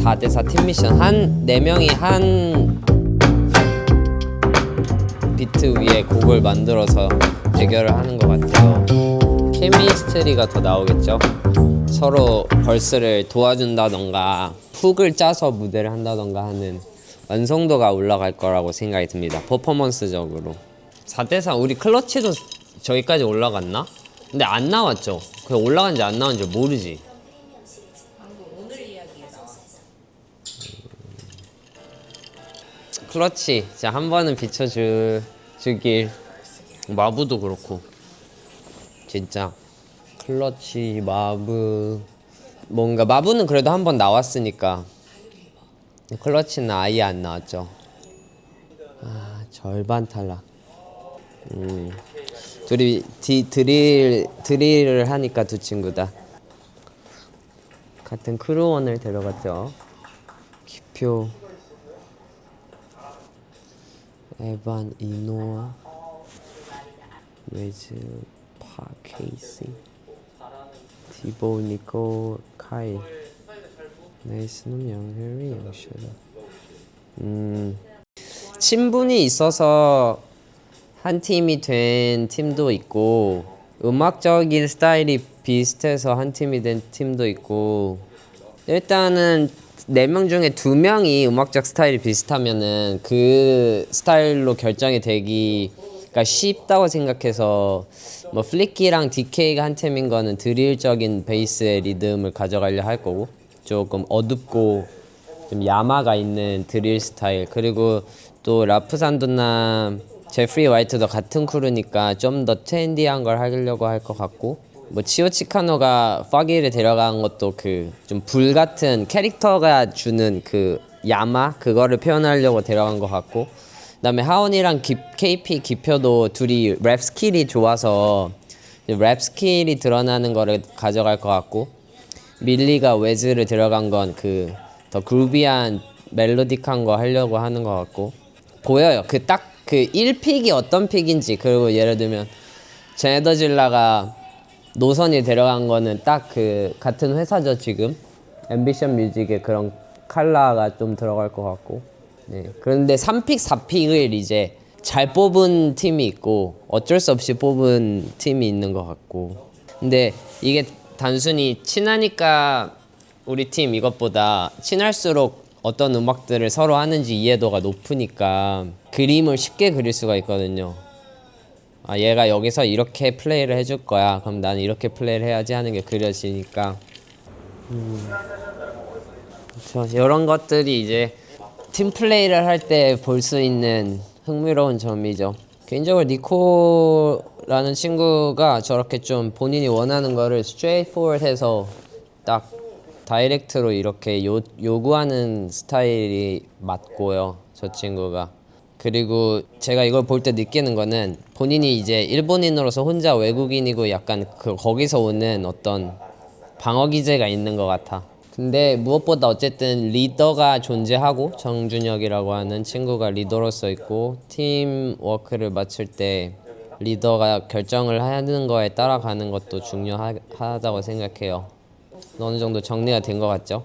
4대4 팀 미션 한 4명이 한 비트 위에 곡을 만들어서 대결을 하는 것 같아요. 케미스트리가 더 나오겠죠. 서로 벌스를 도와준다던가 훅을 짜서 무대를 한다던가 하는 완성도가 올라갈 거라고 생각이 듭니다. 퍼포먼스적으로. 4대4 우리 클러치도 저기까지 올라갔나? 근데 안 나왔죠. 그 올라간지 안 나온지 모르지. 오늘 이야기에 나왔어. 클러치, 자, 한 번은 비춰주길. 마부도 그렇고. 진짜. 클러치, 마부. 뭔가, 마부는 그래도 한 번 나왔으니까. 클러치는 아예 안 나왔죠. 아, 절반 탈락. 둘이 드릴을 하니까 두 친구 다. 같은 크루원을 데려갔죠. 기표. 에반, 이노아, 웨즈, 파케이시, 디보, 니코, 카이, 네이스놈, 영혜리, 영슈다. 친분이 있어서 한 팀이 된 팀도 있고, 음악적인 스타일이 비슷해서 한 팀이 된 팀도 있고, 일단은 4명 중에 2명이 음악적 스타일이 비슷하면은 그 스타일로 결정이 되기가 쉽다고 생각해서, 뭐 플리키랑 DK가 한 팀인 거는 드릴적인 베이스의 리듬을 가져가려 할 거고, 조금 어둡고 좀 야마가 있는 드릴 스타일, 그리고 또 라프산도나 제프리 화이트도 같은 크루니까 좀 더 트렌디한 걸 하려고 할 것 같고, 뭐 치오 치카노가 파기를 데려간 것도 그 좀 불 같은 캐릭터가 주는 그 야마 그거를 표현하려고 데려간 것 같고, 그다음에 하온이랑 KP 기표도 둘이 랩 스킬이 좋아서 랩 스킬이 드러나는 거를 가져갈 것 같고, 밀리가 웨즈를 데려간 건 그 더 그루비한 멜로딕한 거 하려고 하는 것 같고, 보여요. 그 딱 그 1픽이 어떤 픽인지. 그리고 예를 들면 제너질라가 노선이 데려간 거는 딱 그 같은 회사죠 지금. 앰비션 뮤직의 그런 컬러가 좀 들어갈 것 같고. 네. 그런데 3픽, 4픽을 이제 잘 뽑은 팀이 있고 어쩔 수 없이 뽑은 팀이 있는 것 같고. 근데 이게 단순히 친하니까 우리 팀 이것보다 친할수록 어떤 음악들을 서로 하는지 이해도가 높으니까 그림을 쉽게 그릴 수가 있거든요. 아, 얘가 여기서 이렇게 플레이를 해줄 거야. 그럼 나는 이렇게 플레이를 해야지 하는 게 그려지니까. 그렇죠. 이런 것들이 이제 팀 플레이를 할 때 볼 수 있는 흥미로운 점이죠. 개인적으로 니코라는 친구가 저렇게 좀 본인이 원하는 거를 straightforward해서 딱 다이렉트로 이렇게 요구하는 스타일이 맞고요. 저 친구가. 그리고 제가 이걸 볼 때 느끼는 거는 본인이 이제 일본인으로서 혼자 외국인이고 약간 거기서 오는 어떤 방어 기제가 있는 것 같아. 근데 무엇보다 어쨌든 리더가 존재하고 정준혁이라고 하는 친구가 리더로서 있고 팀 워크를 마칠 때 리더가 결정을 하는 거에 따라가는 것도 중요하다고 생각해요. 어느 정도 정리가 된 것 같죠?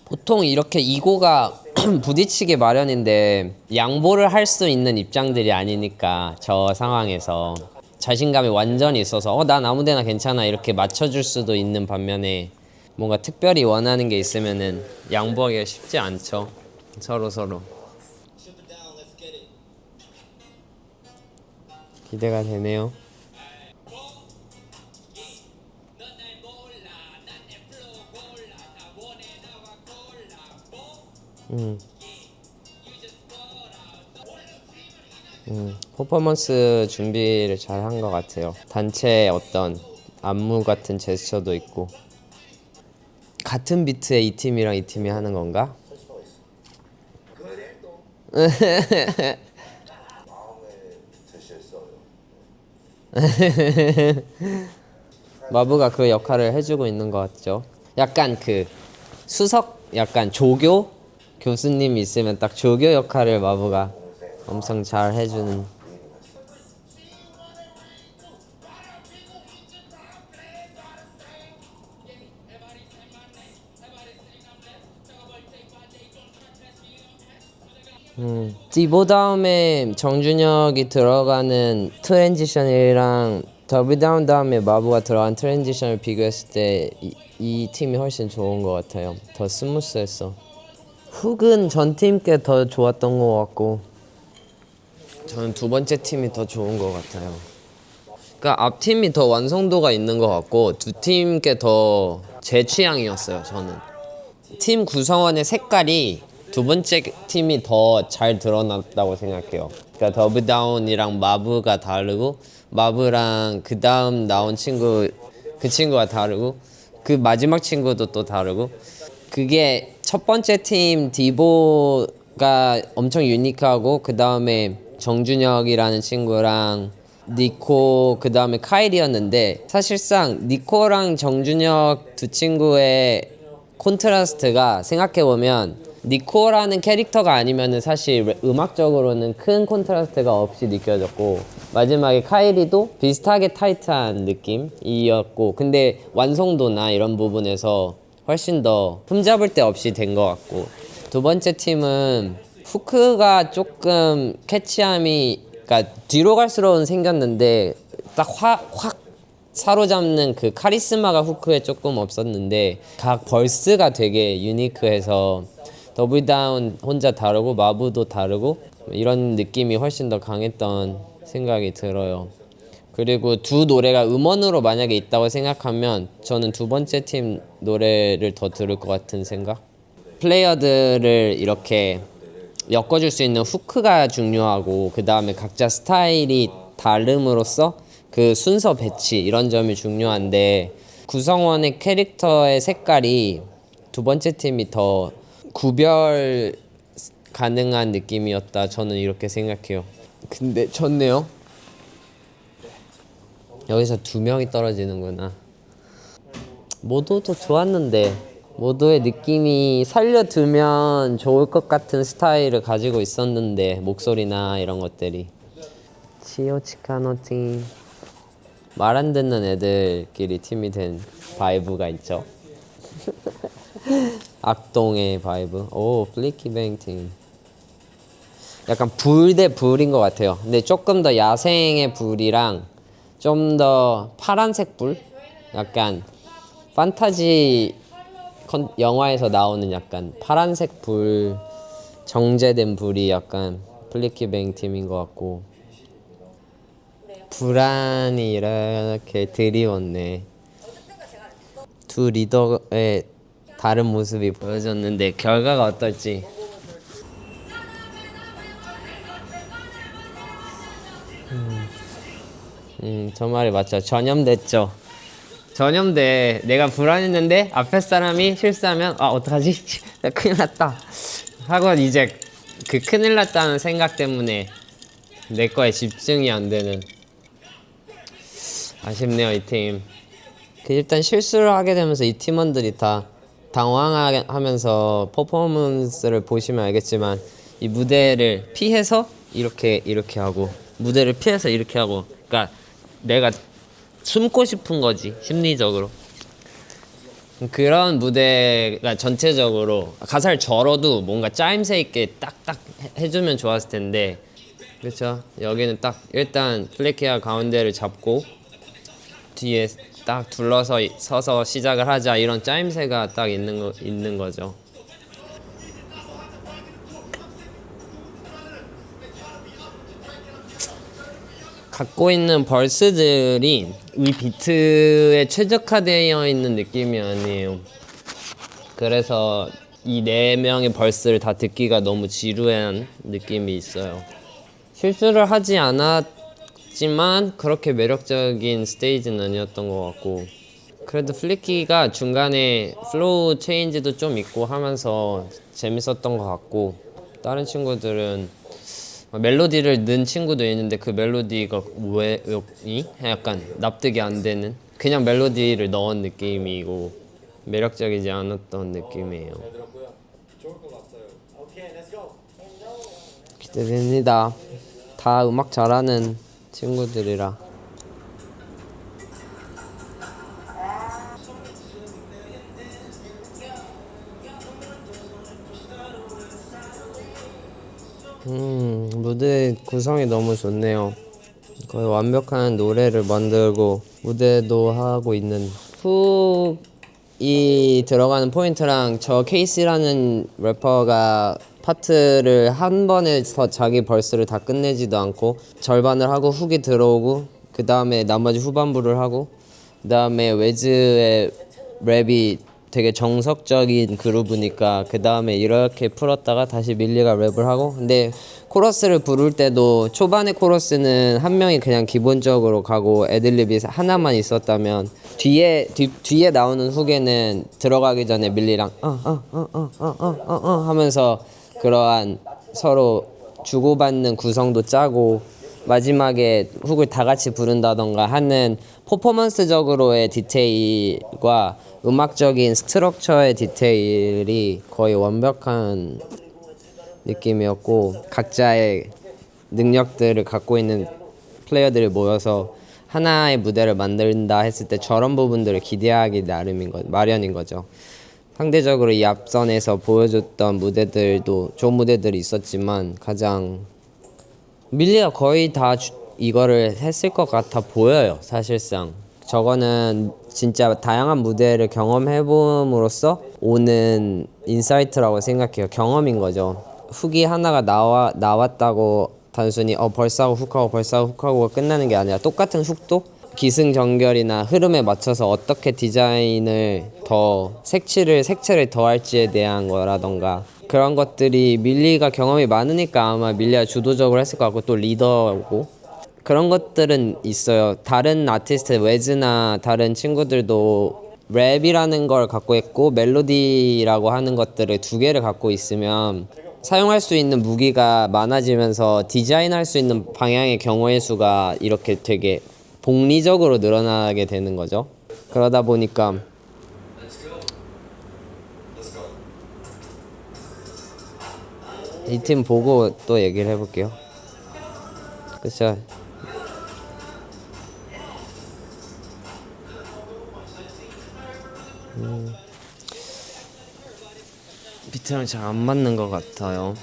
보통 이렇게 이고가 부딪히기 마련인데 양보를 할 수 있는 입장들이 아니니까 저 상황에서 자신감이 완전히 있어서 난 아무데나 괜찮아 이렇게 맞춰줄 수도 있는 반면에 뭔가 특별히 원하는 게 있으면은 양보하기가 쉽지 않죠. 서로 기대가 되네요. 퍼포먼스 준비를 잘 한 것 같아요. 단체의 어떤 안무 같은 제스처도 있고. 같은 비트에 이 팀이랑 이 팀이 하는 건가? 마부가 그 역할을 해주고 있는 것 같죠. 약간 그 수석, 약간 조교 교수님이 있으면 딱 조교 역할을 마부가 엄청 잘 해주는. 디보 다음에 정준혁이 들어가는 트랜지션이랑 더블 다운 다음에 마부가 들어간 트랜지션을 비교했을 때 이 팀이 훨씬 좋은 것 같아요. 더 스무스했어. 훅은 전 팀께 더 좋았던 것 같고 저는 두 번째 팀이 더 좋은 것 같아요. 그러니까 앞 팀이 더 완성도가 있는 것 같고 두 팀께 더 제 취향이었어요. 저는 팀 구성원의 색깔이 두 번째 팀이 더 잘 드러났다고 생각해요. 그러니까 더블다운이랑 마브가 다르고 마브랑 그 다음 나온 친구 그 친구가 다르고 그 마지막 친구도 또 다르고 그게 첫 번째 팀 디보가 엄청 유니크하고 그 다음에 정준혁이라는 친구랑 니코 그 다음에 카일이었는데 사실상 니코랑 정준혁 두 친구의 콘트라스트가 생각해보면 니코라는 캐릭터가 아니면은 사실 음악적으로는 큰 콘트라스트가 없이 느껴졌고 마지막에 카이리도 비슷하게 타이트한 느낌이었고 근데 완성도나 이런 부분에서 훨씬 더 흠잡을 데 없이 된 것 같고 두 번째 팀은 후크가 조금 캐치함이 그러니까 뒤로 갈수록 생겼는데 딱 확 사로잡는 그 카리스마가 후크에 조금 없었는데 각 벌스가 되게 유니크해서 더블다운 혼자 다르고 마부도 다르고 이런 느낌이 훨씬 더 강했던 생각이 들어요. 그리고 두 노래가 음원으로 만약에 있다고 생각하면 저는 두 번째 팀 노래를 더 들을 것 같은 생각? 플레이어들을 이렇게 엮어줄 수 있는 후크가 중요하고 그 다음에 각자 스타일이 다름으로써 그 순서 배치 이런 점이 중요한데 구성원의 캐릭터의 색깔이 두 번째 팀이 더 구별 가능한 느낌이었다 저는 이렇게 생각해요. 근데 졌네요. 여기서 두 명이 떨어지는구나. 모두도 좋았는데 모두의 느낌이 살려두면 좋을 것 같은 스타일을 가지고 있었는데 목소리나 이런 것들이 치오치카노 팀 말 안 듣는 애들끼리 팀이 된 바이브가 있죠. 악동의 바이브. 오 플리키뱅 팀 약간 불 대 불인 것 같아요. 근데 조금 더 야생의 불이랑 좀 더 파란색 불? 약간 판타지 영화에서 나오는 약간 파란색 불 정제된 불이 약간 플리키뱅 팀인 것 같고 불안이 이렇게 드리웠네. 두 리더의 다른 모습이 보여졌는데 결과가 어떨지 저 말이 맞죠. 전염됐죠. 전염돼. 내가 불안했는데 앞에 사람이 실수하면 아 어떡하지? 나 큰일 났다 하고 이제 그 큰일 났다는 생각 때문에 내 거에 집중이 안 되는 아쉽네요 이 팀. 그 일단 실수를 하게 되면서 이 팀원들이 다 당황하면서 퍼포먼스를 보시면 알겠지만 이 무대를 피해서 이렇게 하고 무대를 피해서 이렇게 하고 그러니까 내가 숨고 싶은 거지 심리적으로. 그런 무대가 전체적으로 가사를 절어도 뭔가 짜임새 있게 딱딱 해주면 좋았을 텐데 그렇죠. 여기는 딱 일단 플레키아 가운데를 잡고 뒤에 딱 둘러서 서서 시작을 하자 이런 짜임새가 딱 있는 거죠. 갖고 있는 벌스들이 이 비트에 최적화되어 있는 느낌이 아니에요. 그래서 이 네 명의 벌스를 다 듣기가 너무 지루한 느낌이 있어요. 실수를 하지 않았지만 그렇게 매력적인 스테이지는 아니었던 것 같고 그래도 플리키가 중간에 플로우 체인지도 좀 있고 하면서 재밌었던 것 같고 다른 친구들은 멜로디를 넣은 친구도 있는데 그 멜로디가 왜 약간 납득이 안 되는 그냥 멜로디를 넣은 느낌이고 매력적이지 않았던 느낌이에요. 기대됩니다. 다 음악 잘하는 친구들이라. 무대 구성이 너무 좋네요. 거의 완벽한 노래를 만들고 무대도 하고 있는 훅이 들어가는 포인트랑 저 케이시라는 래퍼가 파트를 한 번에 자기 벌스를 다 끝내지도 않고 절반을 하고 훅이 들어오고 그 다음에 나머지 후반부를 하고 그 다음에 웨즈의 랩이 되게 정석적인 그루브니까 그 다음에 이렇게 풀었다가 다시 밀리가 랩을 하고 근데 코러스를 부를 때도 초반의 코러스는 한 명이 그냥 기본적으로 가고 애들립이 하나만 있었다면 뒤에 나오는 훅에는 들어가기 전에 밀리랑 하면서 그러한 서로 주고받는 구성도 짜고 마지막에 훅을 다 같이 부른다던가 하는 퍼포먼스적으로의 디테일과 음악적인 스트럭처의 디테일이 거의 완벽한 느낌이었고 각자의 능력들을 갖고 있는 플레이어들이 모여서 하나의 무대를 만든다 했을 때 저런 부분들을 기대하기 마련인 거죠. 상대적으로 이 앞선에서 보여줬던 무대들도 좋은 무대들이 있었지만 가장 밀리가 거의 다 이거를 했을 것 같아 보여요. 사실상 저거는 진짜 다양한 무대를 경험해봄으로써 오는 인사이트라고 생각해요. 경험인 거죠. 훅이 하나가 나왔다고 단순히 벌써 하고 훅하고 벌써 하고 훅하고 끝나는 게 아니라 똑같은 훅도 기승전결이나 흐름에 맞춰서 어떻게 디자인을 더 색채를 더할지에 대한 거라던가 그런 것들이 밀리가 경험이 많으니까 아마 밀리가 주도적으로 했을 것 같고 또 리더고 그런 것들은 있어요. 다른 아티스트 웨즈나 다른 친구들도 랩이라는 걸 갖고 있고 멜로디라고 하는 것들을 두 개를 갖고 있으면 사용할 수 있는 무기가 많아지면서 디자인할 수 있는 방향의 경우의 수가 이렇게 되게 복리적으로 늘어나게 되는 거죠. 그러다 보니까 이 팀 보고 또 얘기를 해볼게요. 그쵸? 비트랑 잘 안 맞는 것 같아요.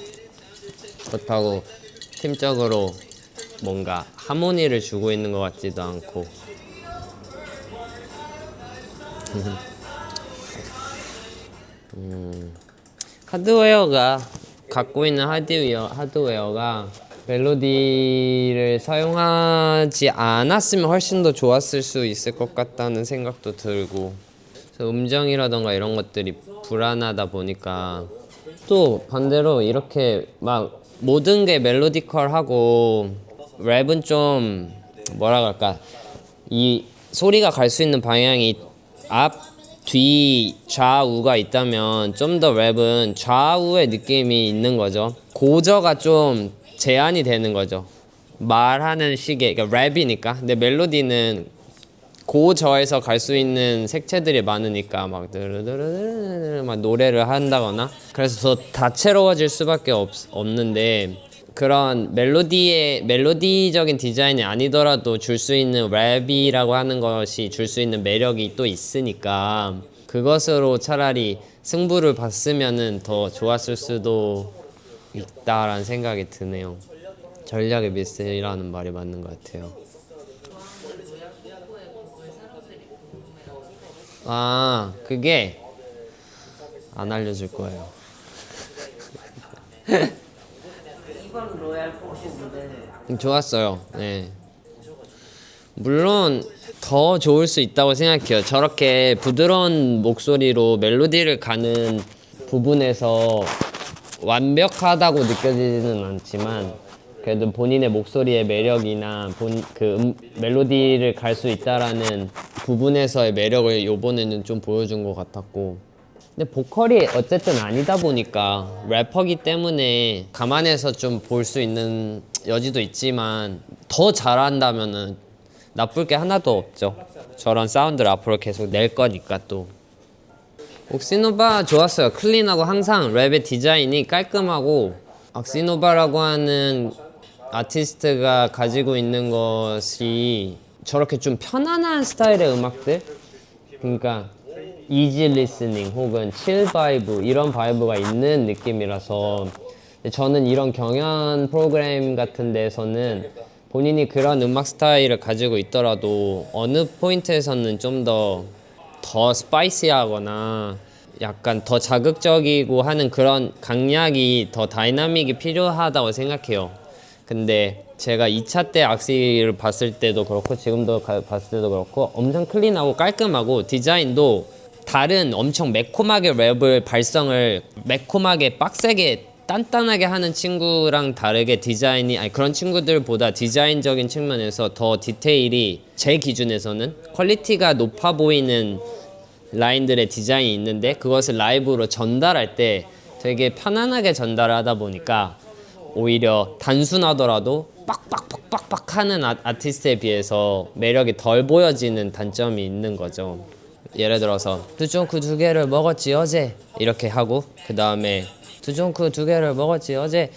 그렇다고 팀적으로 뭔가 하모니를 주고 있는 것 같지도 않고 하드웨어가 갖고 있는 하드웨어가 멜로디를 사용하지 않았으면 훨씬 더 좋았을 수 있을 것 같다는 생각도 들고 그래서 음정이라던가 이런 것들이 불안하다 보니까 또 반대로 이렇게 막 모든 게 멜로디컬하고 랩은 좀 뭐라 그럴까 이 소리가 갈 수 있는 방향이 앞, 뒤, 좌우가 있다면 좀 더 랩은 좌우의 느낌이 있는 거죠. 고저가 좀 제한이 되는 거죠. 말하는 식의 그러니까 랩이니까. 근데 멜로디는 고저에서 갈 수 있는 색채들이 많으니까 막 노래를 한다거나 그래서 더 다채로워질 수밖에 없는데 그런 멜로디적인 디자인이 아니더라도 줄 수 있는 랩이라고 하는 것이 줄 수 있는 매력이 또 있으니까 그것으로 차라리 승부를 봤으면은 더 좋았을 수도 있다라는 생각이 드네요. 전략의 미스이라는 말이 맞는 것 같아요. 그게 안 알려줄 거예요. 이번 로얄 포시 무대 좋았어요. 네. 물론 더 좋을 수 있다고 생각해요. 저렇게 부드러운 목소리로 멜로디를 가는 부분에서 완벽하다고 느껴지지는 않지만 그래도 본인의 목소리의 매력이나 멜로디를 갈 수 있다라는 부분에서의 매력을 이번에는 좀 보여준 것 같았고 근데 보컬이 어쨌든 아니다 보니까 래퍼기 때문에 감안해서 좀 볼 수 있는 여지도 있지만 더 잘한다면은 나쁠 게 하나도 없죠. 저런 사운드를 앞으로 계속 낼 거니까 또 옥시노바 좋았어요. 클린하고 항상 랩의 디자인이 깔끔하고 옥시노바라고 하는 아티스트가 가지고 있는 것이 저렇게 좀 편안한 스타일의 음악들 그러니까 이지 리스닝 혹은 칠 바이브 이런 바이브가 있는 느낌이라서 근데 저는 이런 경연 프로그램 같은 데서는 본인이 그런 음악 스타일을 가지고 있더라도 어느 포인트에서는 좀 더 스파이시하거나 약간 더 자극적이고 하는 그런 강약이 더 다이나믹이 필요하다고 생각해요. 근데 제가 2차 때 악시를 봤을 때도 그렇고 지금도 봤을 때도 그렇고 엄청 클린하고 깔끔하고 디자인도 다른 엄청 매콤하게 랩을 발성을 매콤하게 빡세게 단단하게 하는 친구랑 다르게 디자인이 아니 그런 친구들보다 디자인적인 측면에서 더 디테일이 제 기준에서는 퀄리티가 높아 보이는 라인들의 디자인이 있는데 그것을 라이브로 전달할 때 되게 편안하게 전달을 하다 보니까 오히려 단순하더라도 빡빡빡빡빡 하는 아티스트에 비해서 매력이 덜 보여지는 단점이 있는 거죠. 예를 들어서 두종크 2개를 먹었지 어제 이렇게 하고 그 다음에 두종크 2개를 먹었지 어제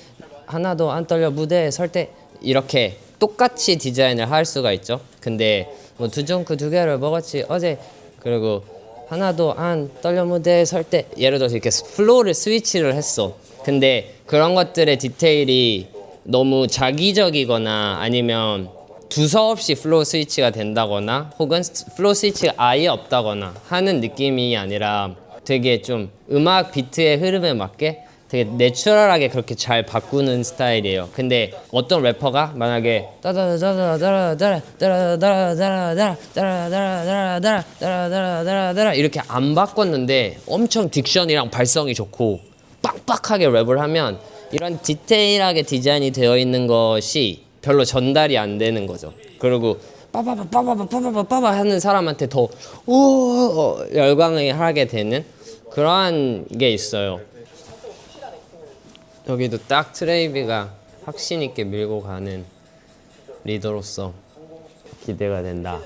하나도 안 떨려 무대에 설 때 이렇게 똑같이 디자인을 할 수가 있죠. 근데 뭐 두종크 2개를 먹었지 어제 그리고 하나도 안 떨려 무대에 설 때 예를 들어서 이렇게 플로우를 스위치를 했어. 근데 그런 것들의 디테일이 너무 자기적이거나 아니면 두서없이 플로우 스위치가 된다거나 혹은 플로우 스위치가 아예 없다거나 하는 느낌이 아니라 되게 좀 음악 비트의 흐름에 맞게 되게 내추럴하게 그렇게 잘 바꾸는 스타일이에요. 근데 어떤 래퍼가 만약에 이렇게 안 바꿨는데 엄청 딕션이랑 발성이 좋고 빡빡하게 랩을 하면 이런 디테일하게 디자인이 되어 있는 것이 별로 전달이 안 되는 거죠. 그리고 빠바바빠바바빠바바빠 하는 사람한테 더 열광을 하게 되는 그러한 게 있어요. 여기도 딱 트레이비가 확신 있게 밀고 가는 리더로서 기대가 된다.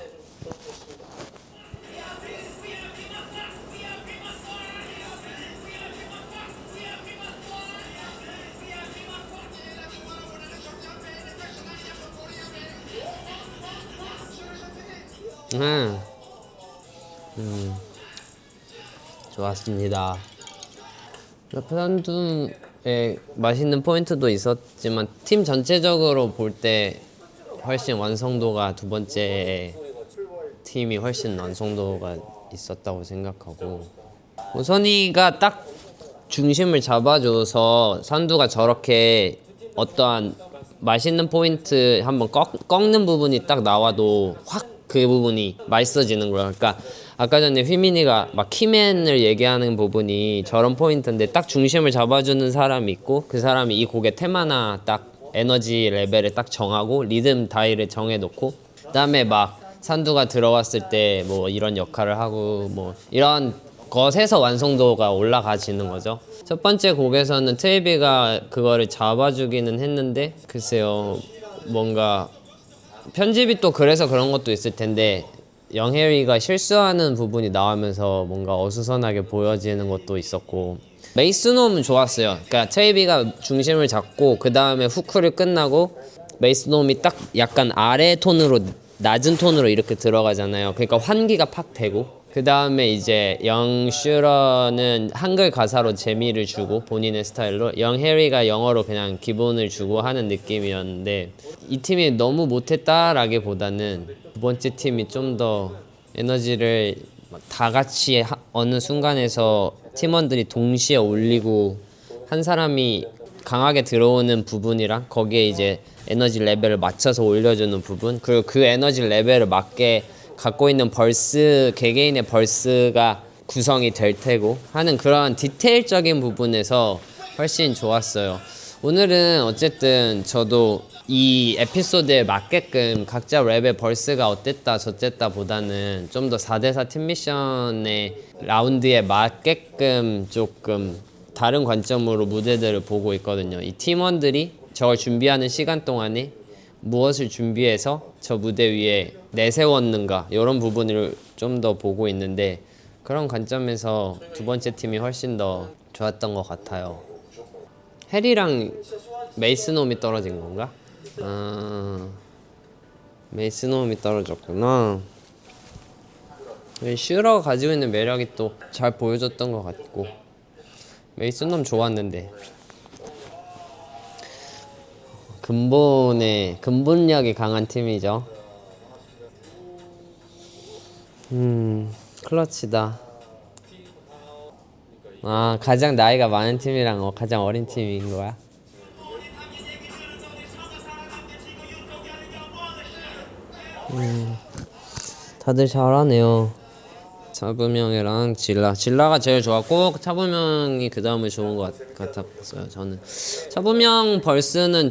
좋았습니다. 편두에 맛있는 포인트도 있었지만 팀 전체적으로 볼 때 훨씬 완성도가 두 번째 팀이 훨씬 완성도가 있었다고 생각하고 우선이가 딱 중심을 잡아줘서 선두가 저렇게 어떠한 맛있는 포인트 한번 꺾는 부분이 딱 나와도 확 그 부분이 맛있어지는 거야. 그러니까 아까 전에 휘민이가 막 키맨을 얘기하는 부분이 저런 포인트인데 딱 중심을 잡아주는 사람이 있고 그 사람이 이 곡의 테마나 딱 에너지 레벨을 딱 정하고 리듬 다이를 정해놓고 그다음에 막 산두가 들어왔을 때 뭐 이런 역할을 하고 뭐 이런 것에서 완성도가 올라가지는 거죠. 첫 번째 곡에서는 트레이비가 그거를 잡아주기는 했는데 글쎄요 뭔가 편집이 또 그래서 그런 것도 있을 텐데 영혜리가 실수하는 부분이 나오면서 뭔가 어수선하게 보여지는 것도 있었고 메이스놈은 좋았어요. 그러니까 트레이비가 중심을 잡고 그 다음에 후크를 끝나고 메이스놈이 딱 약간 아래 톤으로 낮은 톤으로 이렇게 들어가잖아요. 그러니까 환기가 팍 되고 그 다음에 이제 영슈러는 한글 가사로 재미를 주고 본인의 스타일로 영해리가 영어로 그냥 기본을 주고 하는 느낌이었는데 이 팀이 너무 못했다라기보다는 두 번째 팀이 좀 더 에너지를 다 같이 어느 순간에서 팀원들이 동시에 올리고 한 사람이 강하게 들어오는 부분이랑 거기에 이제 에너지 레벨을 맞춰서 올려주는 부분 그리고 그 에너지 레벨을 맞게 갖고 있는 벌스 개개인의 벌스가 구성이 될 테고 하는 그런 디테일적인 부분에서 훨씬 좋았어요. 오늘은 어쨌든 저도 이 에피소드에 맞게끔 각자 랩의 벌스가 어땠다 저쨌다 보다는 좀 더 4대4 팀 미션의 라운드에 맞게끔 조금 다른 관점으로 무대들을 보고 있거든요. 이 팀원들이 저걸 준비하는 시간 동안에 무엇을 준비해서 저 무대 위에 내세웠는가 이런 부분을 좀 더 보고 있는데 그런 관점에서 두 번째 팀이 훨씬 더 좋았던 것 같아요. 해리랑 메이스놈이 떨어진 건가? 아, 메이스놈이 떨어졌구나. 슈러가 가지고 있는 매력이 또 잘 보여줬던 것 같고 메이스놈 좋았는데 근본력이 강한 팀이죠. 클러치다. 아, 가장 나이가 많은 팀이랑 가장 어린 팀인 거야? 다들 잘하네요. 차범형이랑 질라가 제일 좋았고 차범형이 그 다음에 좋은 것 같았어요. 저는 차범형 벌스는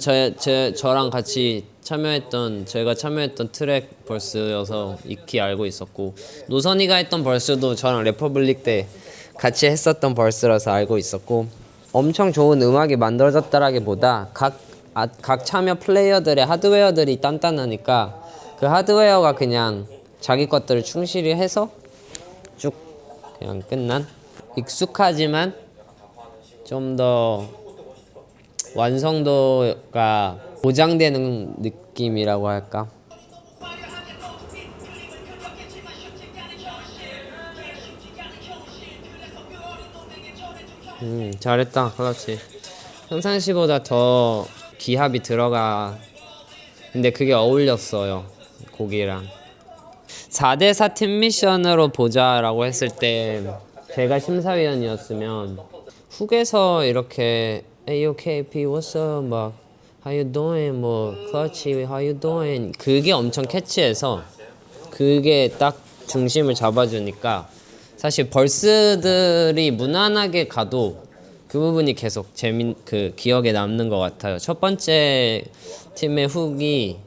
저랑 같이 제가 참여했던 트랙 벌스여서 익히 알고 있었고, 노선이가 했던 벌스도 저랑 레퍼블릭 때 같이 했었던 벌스라서 알고 있었고, 엄청 좋은 음악이 만들어졌다라기보다 각 참여 플레이어들의 하드웨어들이 단단하니까 그 하드웨어가 그냥 자기 것들을 충실히 해서 쭉 그냥 끝난, 익숙하지만 좀 더 완성도가 보장되는 느낌이라고 할까? 잘했다. 그렇지. 평상시보다 더 기합이 들어가. 근데 그게 어울렸어요, 곡이랑. 4대4 팀 미션으로 보자라고 했을 때 제가 심사위원이었으면 훅에서 이렇게 AOKP what's up 막 how you doing 뭐 clutch how you doing 그게 엄청 캐치해서 그게 딱 중심을 잡아주니까 사실 벌스들이 무난하게 가도 그 부분이 계속 기억에 남는 것 같아요. 첫 번째 팀의 훅이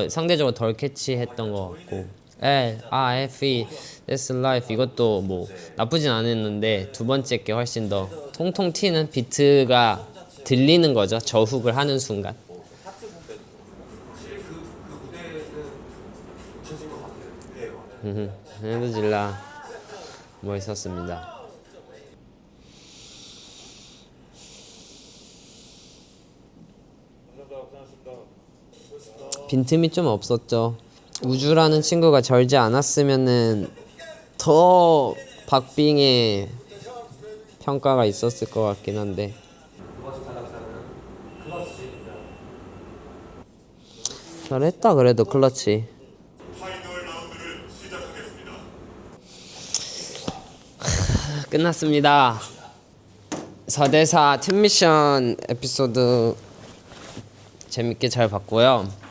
상대적으로 덜 캐치했던 것 같고, F.E. That's life 이것도 뭐 나쁘진 않았는데 두 번째 게 훨씬 더 통통 튀는 비트가 들리는 거죠. 저 훅을 하는 순간. 헤드질라 멋있었습니다. 빈틈이 좀 없었죠. 우주라는 친구가 절지 않았으면은 더 박빙의 평가가 있었을 것 같긴 한데, 잘했다 그래도 클러치. 끝났습니다. 4대4 팀미션 에피소드 재밌게 잘 봤고요.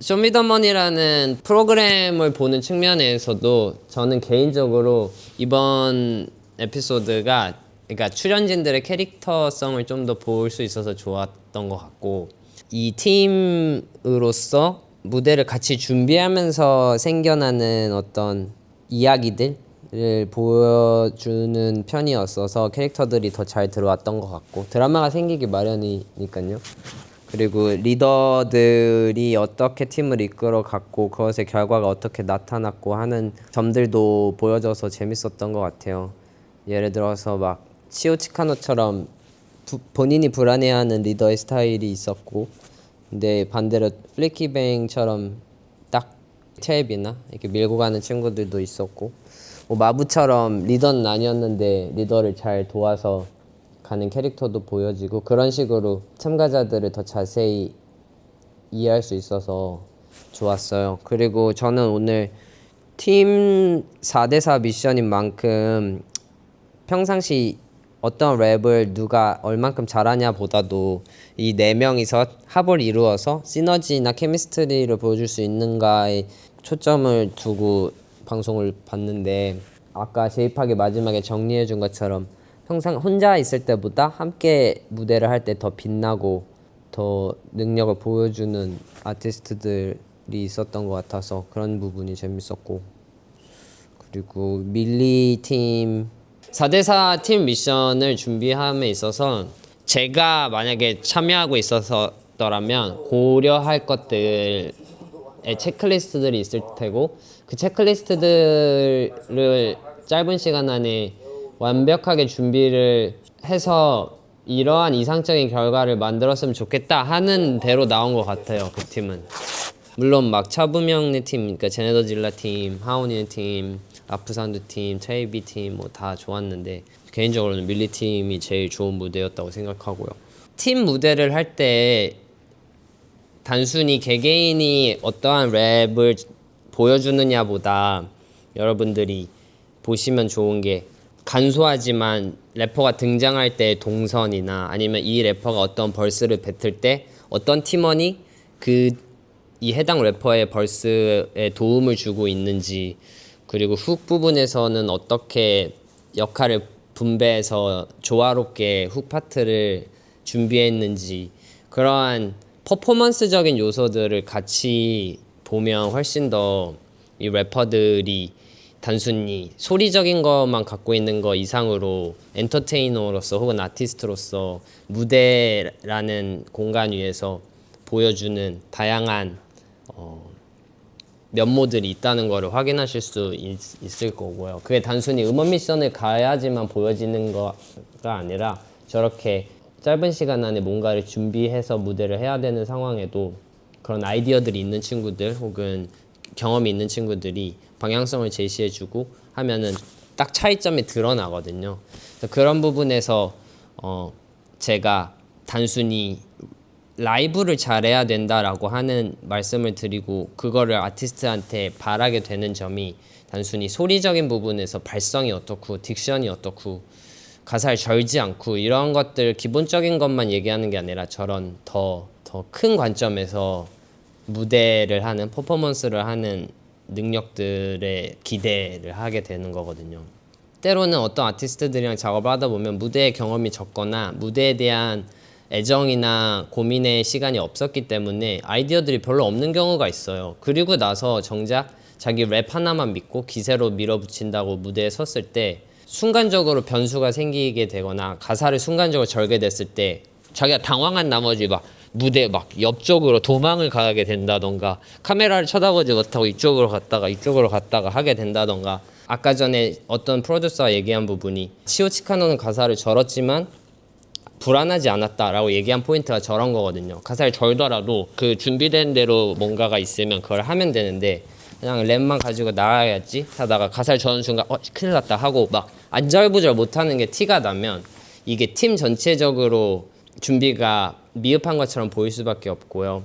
쇼미더머니라는 프로그램을 보는 측면에서도 저는 개인적으로 이번 에피소드가, 그러니까 출연진들의 캐릭터성을 좀 더 볼 수 있어서 좋았던 것 같고, 이 팀으로서 무대를 같이 준비하면서 생겨나는 어떤 이야기들을 보여주는 편이었어서 캐릭터들이 더 잘 들어왔던 것 같고, 드라마가 생기기 마련이니까요. 그리고 리더들이 어떻게 팀을 이끌어 갔고 그것의 결과가 어떻게 나타났고 하는 점들도 보여줘서 재밌었던 것 같아요. 예를 들어서 막 치오치카노처럼 본인이 불안해하는 리더의 스타일이 있었고, 근데 반대로 플리키뱅처럼 딱 테이비나 이렇게 밀고 가는 친구들도 있었고, 뭐 마부처럼 리더는 아니었는데 리더를 잘 도와서 가는 캐릭터도 보여지고, 그런 식으로 참가자들을 더 자세히 이해할 수 있어서 좋았어요. 그리고 저는 오늘 팀 4대4 미션인 만큼 평상시 어떤 랩을 누가 얼만큼 잘하냐 보다도 이 4명이서 합을 이루어서 시너지나 케미스트리를 보여줄 수 있는가에 초점을 두고 방송을 봤는데, 아까 제이팍이 마지막에 정리해준 것처럼 항상 혼자 있을 때보다 함께 무대를 할 때 더 빛나고 더 능력을 보여주는 아티스트들이 있었던 것 같아서 그런 부분이 재밌었고, 그리고 밀리 팀 4대4 팀 미션을 준비함에 있어서 제가 만약에 참여하고 있었더라면 고려할 것들의 체크리스트들이 있을 테고, 그 체크리스트들을 짧은 시간 안에 완벽하게 준비를 해서 이러한 이상적인 결과를 만들었으면 좋겠다 하는 대로 나온 것 같아요. 그 팀은 물론 막 차부명네 팀, 그러니까 제네더질라 팀, 하오니의 팀, 아프산드 팀, 테이비 팀 뭐 다 좋았는데 개인적으로는 밀리 팀이 제일 좋은 무대였다고 생각하고요. 팀 무대를 할 때 단순히 개개인이 어떠한 랩을 보여주느냐보다 여러분들이 보시면 좋은 게 간소하지만 래퍼가 등장할 때 동선이나 아니면 이 래퍼가 어떤 벌스를 뱉을 때 어떤 팀원이 이 해당 래퍼의 벌스에 도움을 주고 있는지, 그리고 훅 부분에서는 어떻게 역할을 분배해서 조화롭게 훅 파트를 준비했는지, 그러한 퍼포먼스적인 요소들을 같이 보면 훨씬 더 이 래퍼들이 단순히 소리적인 것만 갖고 있는 거 이상으로 엔터테이너로서 혹은 아티스트로서 무대라는 공간 위에서 보여주는 다양한 면모들이 있다는 것을 확인하실 수 있을 거고요. 그게 단순히 음원 미션을 가야지만 보여지는 거가 아니라 저렇게 짧은 시간 안에 뭔가를 준비해서 무대를 해야 되는 상황에도 그런 아이디어들이 있는 친구들 혹은 경험이 있는 친구들이 방향성을 제시해주고 하면은 딱 차이점이 드러나거든요. 그런 부분에서 제가 단순히 라이브를 잘해야 된다라고 하는 말씀을 드리고 그거를 아티스트한테 바라게 되는 점이 단순히 소리적인 부분에서 발성이 어떻고 딕션이 어떻고 가사를 절지 않고 이런 것들 기본적인 것만 얘기하는 게 아니라 저런 더 큰 관점에서 무대를 하는 퍼포먼스를 하는 능력들에 기대를 하게 되는 거거든요. 때로는 어떤 아티스트들이랑 작업을 하다 보면 무대의 경험이 적거나 무대에 대한 애정이나 고민의 시간이 없었기 때문에 아이디어들이 별로 없는 경우가 있어요. 그리고 나서 정작 자기 랩 하나만 믿고 기세로 밀어붙인다고 무대에 섰을 때 순간적으로 변수가 생기게 되거나 가사를 순간적으로 절개됐을 때 자기가 당황한 나머지 막 무대 막 옆쪽으로 도망을 가게 된다던가 카메라를 쳐다보지 못하고 이쪽으로 갔다가 하게 된다던가, 아까 전에 어떤 프로듀서가 얘기한 부분이 치오 치카노는 가사를 절었지만 불안하지 않았다라고 얘기한 포인트가 저런 거거든요. 가사를 절더라도 그 준비된 대로 뭔가가 있으면 그걸 하면 되는데 그냥 랩만 가지고 나가야지 하다가 가사를 저는 순간 큰일 났다 하고 막 안절부절 못하는 게 티가 나면 이게 팀 전체적으로 준비가 미흡한 것처럼 보일 수밖에 없고요.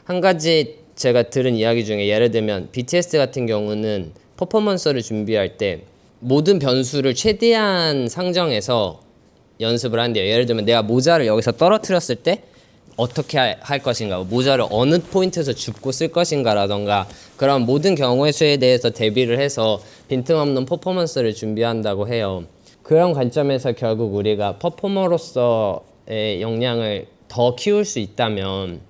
한 가지 제가 들은 이야기 중에 예를 들면 BTS 같은 경우는 퍼포먼스를 준비할 때 모든 변수를 최대한 상정해서 연습을 한대요. 예를 들면 내가 모자를 여기서 떨어뜨렸을 때 어떻게 할 것인가, 모자를 어느 포인트에서 줍고 쓸 것인가 라던가 그런 모든 경우의 수에 대해서 대비를 해서 빈틈없는 퍼포먼스를 준비한다고 해요. 그런 관점에서 결국 우리가 퍼포머로서의 역량을 더 키울 수 있다면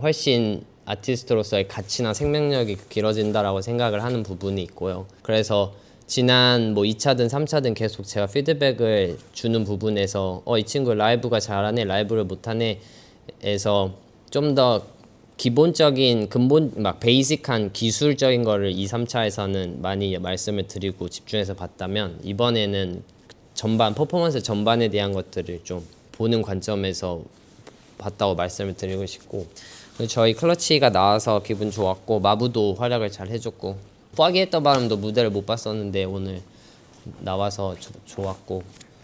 훨씬 아티스트로서의 가치나 생명력이 길어진다라고 생각을 하는 부분이 있고요. 그래서 지난 2차든 3차든 계속 제가 피드백을 주는 부분에서 이 친구 라이브가 잘하네, 라이브를 못하네 에서 좀 더 기본적인 베이직한 기술적인 거를 2, 3차에서는 많이 말씀을 드리고 집중해서 봤다면 이번에는 퍼포먼스 전반에 대한 것들을 좀 보는 관점에서 봤다고 말씀을 드리고 싶고, 저희 클러치가 나와서 기분 좋았고 마부도 활약을 잘 해줬고 파기했던 바람도 무대를 못 봤었는데 오늘 나와서 좋았고,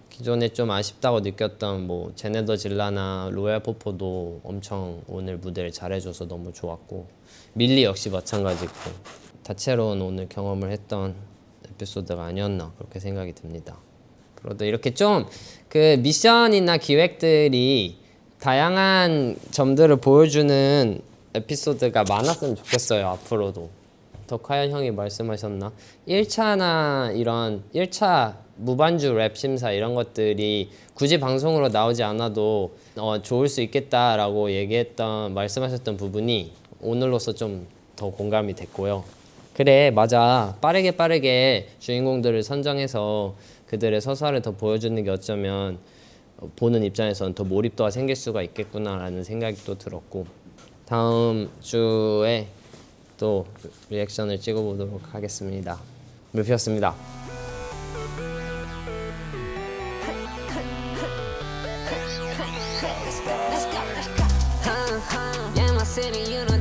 기존에 좀 아쉽다고 느꼈던 제네더 질라나 로얄 포포도 엄청 오늘 무대를 잘해줘서 너무 좋았고, 밀리 역시 마찬가지고 다채로운 오늘 경험을 했던 에피소드가 아니었나 그렇게 생각이 듭니다. 그래도 이렇게 좀 그 미션이나 기획들이 다양한 점들을 보여주는 에피소드가 많았으면 좋겠어요. 앞으로도. 덕하연 형이 말씀하셨나? 1차나 이런 1차 무반주 랩 심사 이런 것들이 굳이 방송으로 나오지 않아도 좋을 수 있겠다라고 말씀하셨던 부분이 오늘로서 좀 더 공감이 됐고요. 그래, 맞아. 빠르게 주인공들을 선정해서 그들의 서사를 더 보여주는 게 어쩌면 보는 입장에서는 더 몰입도가 생길 수가 있겠구나라는 생각이 또 들었고, 다음 주에 또 리액션을 찍어보도록 하겠습니다. 물피였습니다. Yeah, my city, you know.